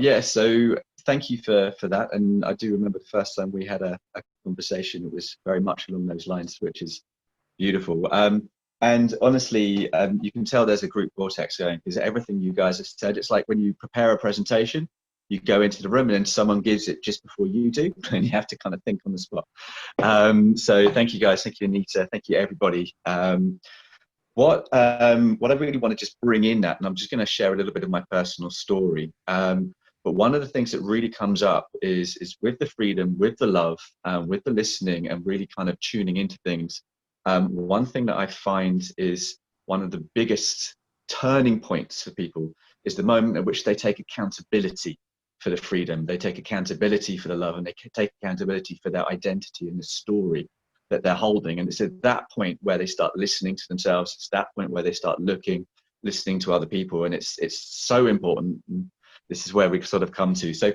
Yeah, so thank you for that. And I do remember the first time we had a conversation. It was very much along those lines, which is beautiful. And honestly, you can tell there's a group vortex going because everything you guys have said, it's like when you prepare a presentation, you go into the room and then someone gives it just before you do, and you have to kind of think on the spot. So thank you guys, thank you Anita, thank you everybody. What I really want to just bring in that, and I'm just going to share a little bit of my personal story. But one of the things that really comes up is with the freedom, with the love, with the listening, and really kind of tuning into things. One thing that I find is one of the biggest turning points for people is the moment at which they take accountability for the freedom, they take accountability for the love, and they take accountability for their identity and the story that they're holding. And it's at that point where they start listening to themselves. It's that point where they start listening to other people. And it's so important. And this is where we sort of come to. So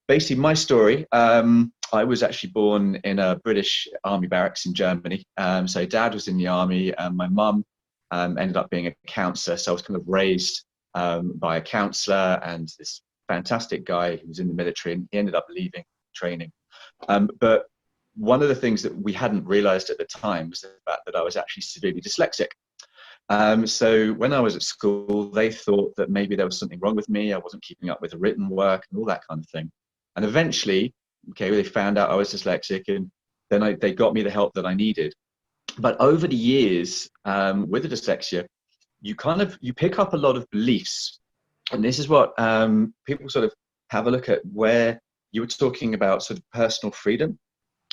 basically my story, I was actually born in a British army barracks in Germany. So dad was in the army and my mum ended up being a counsellor. So I was kind of raised by a counsellor and this fantastic guy who was in the military, and he ended up leaving training. But one of the things that we hadn't realized at the time was the fact that I was actually severely dyslexic. So when I was at school, they thought that maybe there was something wrong with me. I wasn't keeping up with the written work and all that kind of thing. And eventually, okay, they found out I was dyslexic, and then they got me the help that I needed. But over the years, with the dyslexia, you pick up a lot of beliefs. And this is what people sort of have a look at, where you were talking about sort of personal freedom.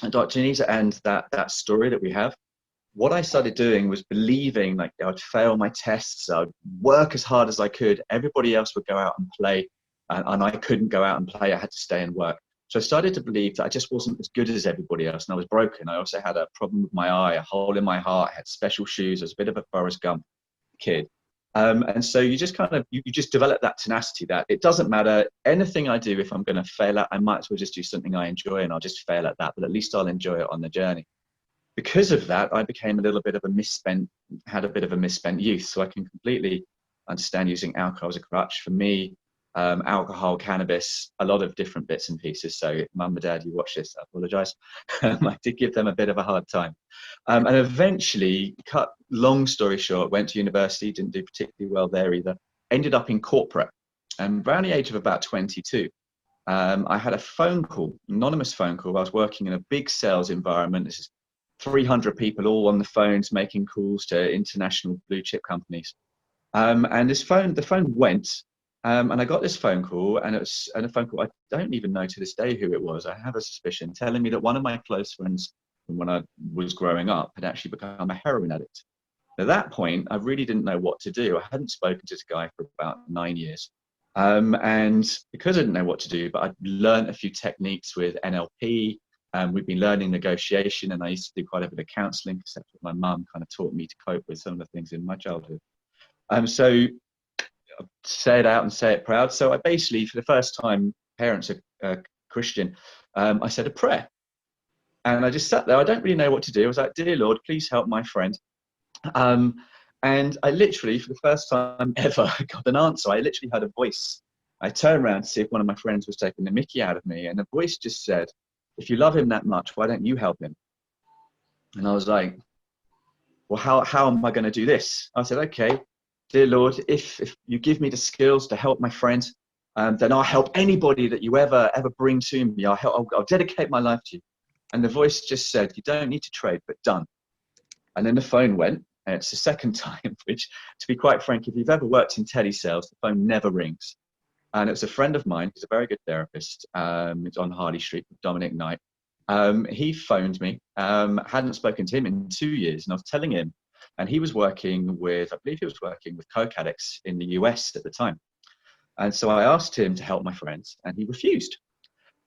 And Dr. Anita, and that story that we have, what I started doing was believing like I would fail my tests, I would work as hard as I could, everybody else would go out and play, and I couldn't go out and play, I had to stay and work. So I started to believe that I just wasn't as good as everybody else, and I was broken. I also had a problem with my eye, a hole in my heart, I had special shoes, I was a bit of a Forrest Gump kid. And so you just kind of, you just develop that tenacity that it doesn't matter anything I do, if I'm going to fail at, I might as well just do something I enjoy and I'll just fail at that, but at least I'll enjoy it on the journey. Because of that, I became a little bit of had a bit of a misspent youth. So I can completely understand using alcohol as a crutch. For me, alcohol, cannabis, a lot of different bits and pieces. So mum and dad, you watch this, I apologize. I did give them a bit of a hard time. And eventually, cut long story short, went to university, didn't do particularly well there either, ended up in corporate. And around the age of about 22, I had a phone call, anonymous phone call. I was working in a big sales environment. This is 300 people all on the phones making calls to international blue chip companies. And the phone went, and I got this phone call, and a phone call, I don't even know to this day who it was. I have a suspicion, telling me that one of my close friends from when I was growing up had actually become a heroin addict. At that point, I really didn't know what to do. I hadn't spoken to this guy for about 9 years. And because I didn't know what to do, but I'd learned a few techniques with NLP. We've been learning negotiation, and I used to do quite a bit of counseling, because that's what my mum kind of taught me to cope with some of the things in my childhood. So say it out and say it proud. So I basically, for the first time, parents are Christian, I said a prayer. And I just sat there. I don't really know what to do. I was like, "Dear Lord, please help my friend." And I literally, for the first time ever, got an answer. I literally had a voice. I turned around to see if one of my friends was taking the mickey out of me. And the voice just said, "If you love him that much, why don't you help him?" And I was like, "Well, how am I going to do this?" I said, "Okay, dear Lord, if you give me the skills to help my friend, then I'll help anybody that you ever bring to me. I'll dedicate my life to you." And the voice just said, "You don't need to trade, but done." And then the phone went, and it's the second time, which, to be quite frank, if you've ever worked in telesales, the phone never rings. And it was a friend of mine who's a very good therapist. It's on Harley Street with Dominic Knight. He phoned me. Hadn't spoken to him in 2 years, and I was telling him, and he was working with, I believe he was working with coke addicts in the US at the time. And so I asked him to help my friends, and he refused.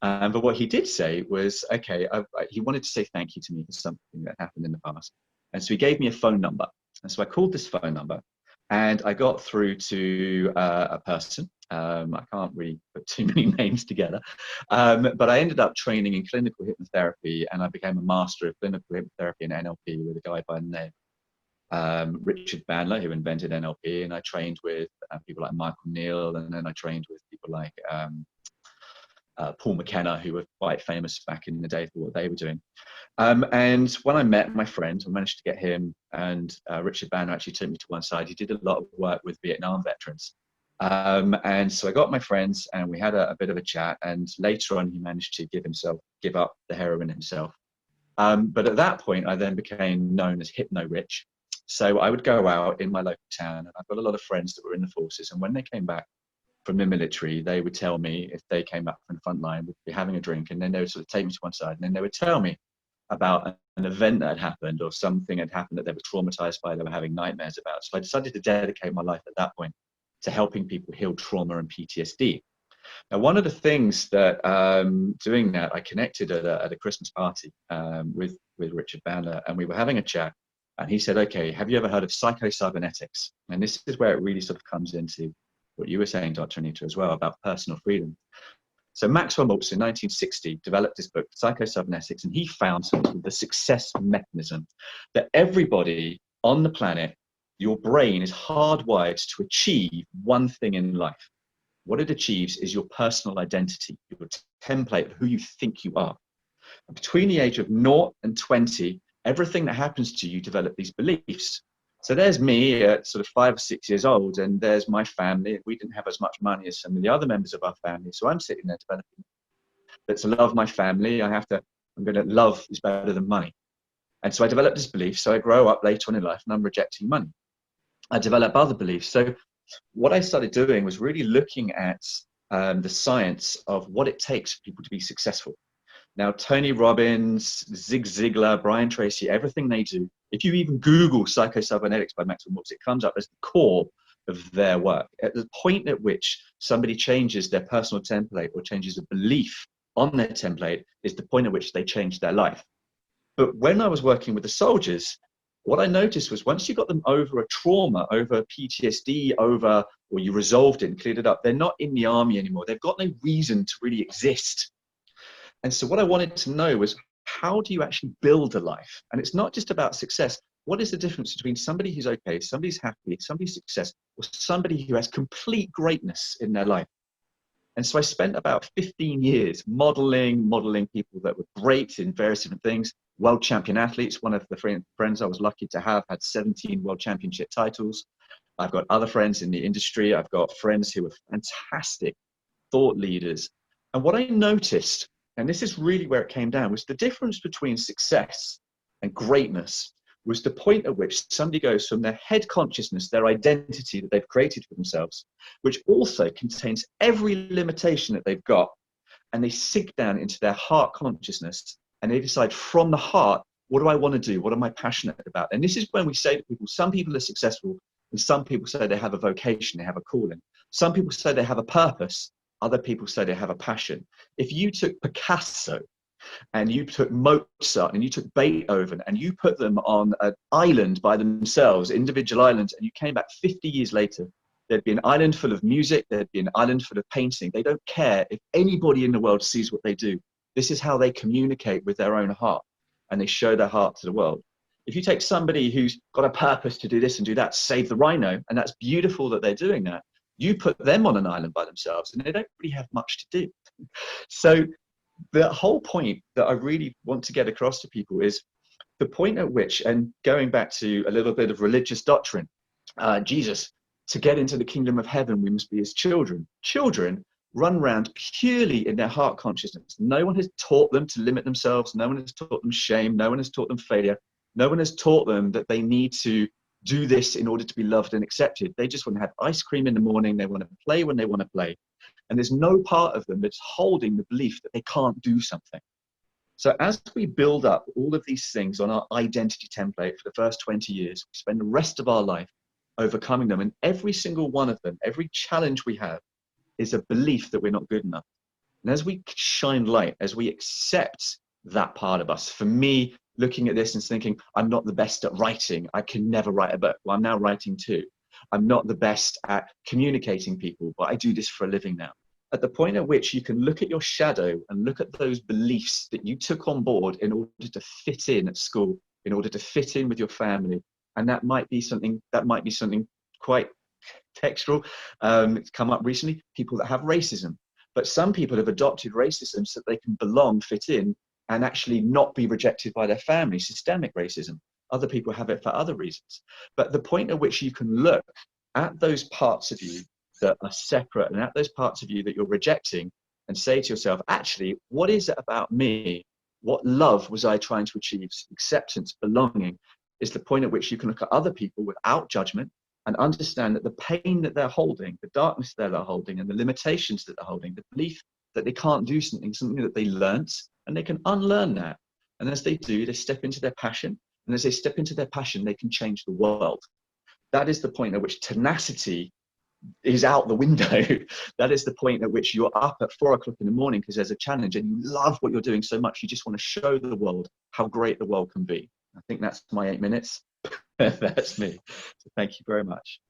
But what he did say was, okay, he wanted to say thank you to me for something that happened in the past. And so he gave me a phone number. And so I called this phone number, and I got through to a person. I can't really put too many names together, but I ended up training in clinical hypnotherapy, and I became a master of clinical hypnotherapy and NLP with a guy by the name Richard Bandler, who invented NLP. And I trained with people like Michael Neal, and then I trained with people like Paul McKenna, who were quite famous back in the day for what they were doing. And when I met my friend, I managed to get him, and Richard Banner actually took me to one side. He did a lot of work with Vietnam veterans. And so I got my friends and we had a bit of a chat, and later on he managed to give up the heroin himself. But at that point, I then became known as Hypno Rich. So I would go out in my local town, and I've got a lot of friends that were in the forces. And when they came back from the military, they would tell me, if they came back from the front line, we'd be having a drink, and then they would sort of take me to one side, and then they would tell me about an event that had happened or something had happened that they were traumatized by, they were having nightmares about. So I decided to dedicate my life at that point to helping people heal trauma and PTSD. Now, one of the things that doing that, I connected at a Christmas party with Richard Bandler, and we were having a chat, and he said, okay, have you ever heard of psycho-cybernetics? And this is where it really sort of comes into what you were saying, Dr. Anita, as well, about personal freedom. So Maxwell Maltz in 1960 developed this book, Psycho-Cybernetics, and he found the success mechanism that everybody on the planet, your brain is hardwired to achieve one thing in life. What it achieves is your personal identity, your template of who you think you are. And between the age of 0 and 20, everything that happens to you develop these beliefs. So there's me at sort of 5 or 6 years old, and there's my family. We didn't have as much money as some of the other members of our family. So I'm sitting there developing that to love my family, I'm going to love is better than money. And so I developed this belief. So I grow up later on in life and I'm rejecting money. I develop other beliefs. So what I started doing was really looking at the science of what it takes for people to be successful. Now, Tony Robbins, Zig Ziglar, Brian Tracy, everything they do, if you even Google Psycho-Cybernetics by Maxwell Maltz, it comes up as the core of their work. At the point at which somebody changes their personal template or changes a belief on their template is the point at which they change their life. But when I was working with the soldiers, what I noticed was once you got them over a trauma, over PTSD, or you resolved it and cleared it up, they're not in the army anymore. They've got no reason to really exist. And so what I wanted to know was, how do you actually build a life? And it's not just about success. What is the difference between somebody who's okay, somebody's happy, somebody's successful, or somebody who has complete greatness in their life? And so I spent about 15 years modeling people that were great in various different things. World champion athletes. One of the friends I was lucky to have had 17 world championship titles. I've got other friends in the industry. I've got friends who are fantastic thought leaders. And what I noticed, and this is really where it came down, was the difference between success and greatness was the point at which somebody goes from their head consciousness, their identity that they've created for themselves, which also contains every limitation that they've got, and they sink down into their heart consciousness, and they decide from the heart, what do I want to do? What am I passionate about? And this is when we say to people, some people are successful, and some people say they have a vocation, they have a calling. Some people say they have a purpose. Other people say they have a passion. If you took Picasso and you took Mozart and you took Beethoven and you put them on an island by themselves, individual islands, and you came back 50 years later, there'd be an island full of music, there'd be an island full of painting. They don't care if anybody in the world sees what they do. This is how they communicate with their own heart, and they show their heart to the world. If you take somebody who's got a purpose to do this and do that, save the rhino, and that's beautiful that they're doing that, you put them on an island by themselves and they don't really have much to do. So the whole point that I really want to get across to people is the point at which, and going back to a little bit of religious doctrine, Jesus, to get into the kingdom of heaven, we must be his children. Children run around purely in their heart consciousness. No one has taught them to limit themselves. No one has taught them shame. No one has taught them failure. No one has taught them that they need to do this in order to be loved and accepted. They just want to have ice cream in the morning. They want to play when they want to play. And there's no part of them that's holding the belief that they can't do something. So as we build up all of these things on our identity template for the first 20 years, we spend the rest of our life overcoming them. And every single one of them, every challenge we have, is a belief that we're not good enough. And as we shine light, as we accept that part of us, for me, looking at this and thinking, I'm not the best at writing. I can never write a book. Well, I'm now writing too. I'm not the best at communicating people, but I do this for a living now. At the point at which you can look at your shadow and look at those beliefs that you took on board in order to fit in at school, in order to fit in with your family, and that might be something quite textual. It's come up recently, people that have racism. But some people have adopted racism so that they can belong, fit in, and actually not be rejected by their family, systemic racism. Other people have it for other reasons. But the point at which you can look at those parts of you that are separate and at those parts of you that you're rejecting and say to yourself, actually, what is it about me? What love was I trying to achieve? Acceptance, belonging is the point at which you can look at other people without judgment and understand that the pain that they're holding, the darkness that they're holding, and the limitations that they're holding, the belief that they can't do something, something that they learnt, and they can unlearn that. And as they do, they step into their passion. And as they step into their passion, they can change the world. That is the point at which tenacity is out the window. That is the point at which you're up at 4 o'clock in the morning because there's a challenge and you love what you're doing so much. You just want to show the world how great the world can be. I think that's my 8 minutes. That's me. So thank you very much.